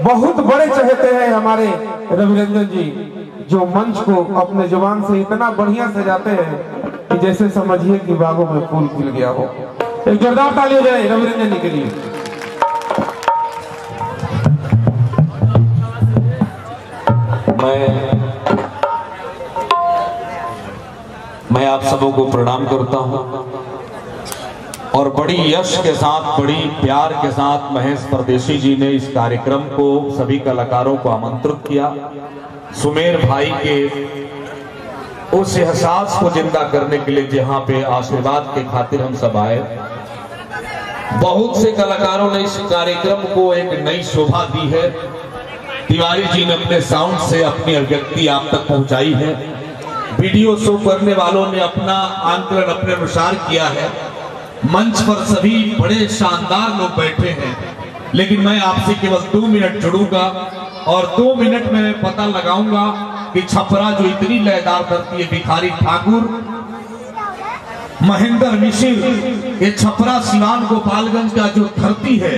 बहुत बड़े चहेते हैं हमारे रविरंजन जी, जो मंच को अपने जुबान से इतना बढ़िया सजाते हैं कि जैसे समझिए कि बागों में फूल खिल गया हो। एक जोरदार ताली हो जाए रविरंजन जी के लिए। मैं आप सबों को प्रणाम करता हूं और बड़ी यश के साथ, बड़ी प्यार के साथ महेश परदेसी जी ने इस कार्यक्रम को सभी कलाकारों को आमंत्रित किया। सुमेर भाई के उस एहसास को जिंदा करने के लिए जहां पे आशीर्वाद के खातिर हम सब आए। बहुत से कलाकारों ने इस कार्यक्रम को एक नई शोभा दी है। तिवारी जी ने अपने साउंड से अपनी अभिव्यक्ति आप तक पहुंचाई है। वीडियो शो करने वालों ने अपना आंकलन अपने अनुसार किया है। मंच पर सभी बड़े शानदार लोग बैठे हैं, लेकिन मैं आपसे केवल 2 मिनट जुड़ूंगा और 2 मिनट में पता लगाऊंगा कि छपरा जो इतनी लयदार धरती है, भिखारी ठाकुर, महेंद्र मिश्र, ये छपरा सिवान गोपालगंज का जो धरती है,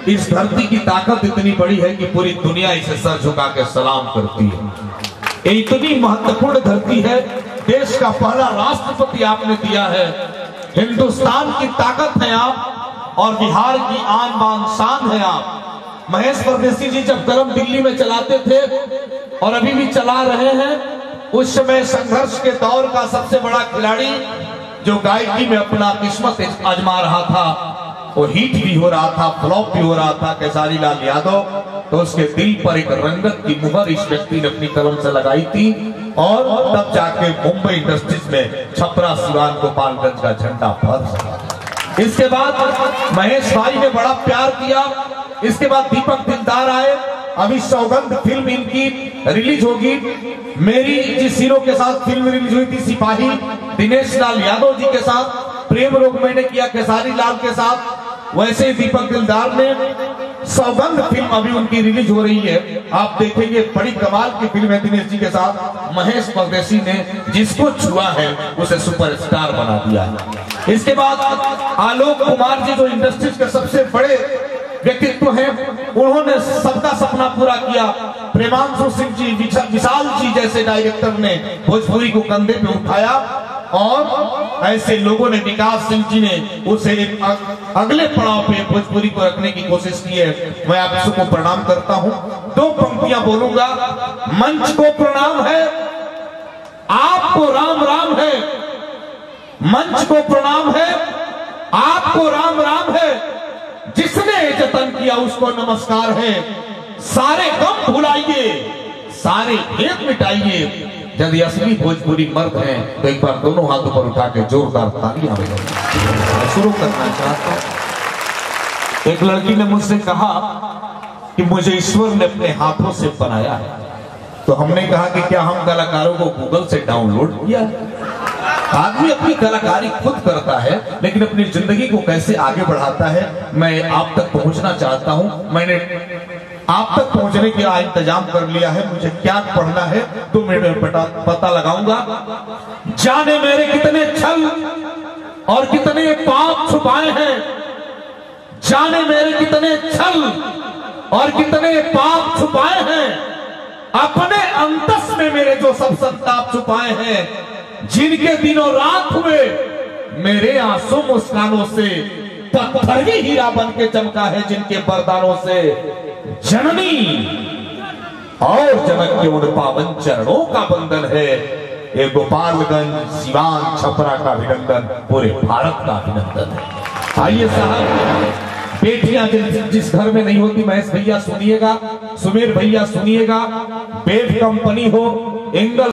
इस धरती की ताकत इतनी बड़ी है कि पूरी दुनिया इसे सर झुका के सलाम करती है। ये इतनी महत्वपूर्ण धरती है। देश का पहला राष्ट्रपति आपने दिया है। हिंदुस्तान की ताकत है आप और बिहार की आन बान शान है आप। महेश परदेसी जी जब कलम दिल्ली में चलाते थे और अभी भी चला रहे हैं, उस समय संघर्ष के दौर का सबसे बड़ा खिलाड़ी जो गायकी में अपना किस्मत आजमा रहा था, वो हिट भी हो रहा था, फ्लॉप भी हो रहा था, केसारी लाल यादव। तो उसके दिल पर एक रंगत की मुहर इस व्यक्ति ने अपनी कलम से लगाई थी और तब जाके मुंबई इंडस्ट्रीज में छपरा सिवान गोपालगंज का झंडा फहर सका। इसके बाद महेश भाई ने बड़ा प्यार किया। इसके बाद दीपक दिलदार आए। अभी सौगंध फिल्म इनकी रिलीज होगी। मेरी जिस हीरो के साथ फिल्म रिलीज हुई थी सिपाही, दिनेश लाल यादव जी के साथ, प्रेम रोग मैंने किया केसारी लाल के साथ, वैसे ही दीपक दिलदार ने सौगंध फिल्म अभी उनकी रिलीज हो रही है। आप देखेंगे बड़ी कमाल की फिल्म है दिनेश जी के साथ। महेश परदेसी ने जिसको छुआ है उसे सुपरस्टार बना दिया है। इसके बाद आलोक कुमार जी जो इंडस्ट्रीज के सबसे बड़े व्यक्तित्व हैं, उन्होंने सबका सपना पूरा किया। प्रेमांशु सिंह जी, विशाल जी जैसे डायरेक्टर ने भोजपुरी को कंधे पे उठाया और ऐसे लोगों ने, विकास सिंह जी ने उसे एक अगले पड़ाव पे भोजपुरी को रखने की कोशिश की है। मैं आप सबको प्रणाम करता हूं। 2 पंक्तियां बोलूंगा। मंच को प्रणाम है, आपको राम राम है। मंच को प्रणाम है, आपको राम राम है। जिसने जतन किया उसको नमस्कार है। सारे गम भुलाइए, सारे भेद मिटाइए। यदि असली भोजपुरी मर्द हैं तो एक बार दोनों हाथों पर उठा के जोरदार तालियां बजाइए। शुरू करना चाहता हूं। एक लड़की ने मुझसे कहा कि मुझे ईश्वर ने अपने हाथों से बनाया है। तो हमने कहा कि क्या हम कलाकारों को गूगल से डाउनलोड किया? आदमी अपनी कलाकारी खुद करता है, लेकिन अपनी जिंदगी को कैसे आगे बढ़ाता है, मैं आप तक पहुंचना चाहता हूं। मैंने आप तक पहुंचने का इंतजाम कर लिया है। मुझे क्या पढ़ना है 2 मिनट में पता लगाऊंगा। जाने मेरे कितने छल और कितने पाप छुपाए हैं, जाने मेरे कितने छल और कितने पाप छुपाए हैं, अपने अंतस में मेरे जो सब संताप छुपाए हैं, जिनके दिनों रात हुए मेरे आंसू मुस्कानों से पत्थर भी हीरा बन के चमका है, जिनके वरदानों से जननी और जनक के उन पावन चरणों का बंधन है। ये गोपालगंज, सिवान, छपरा का अभिनंदन, पूरे भारत का अभिनंदन है। आइए साहब, बेटियां जिस घर में नहीं होती, महेश भैया सुनिएगा, सुमेर भैया सुनिएगा, बेब कंपनी हो, एंगल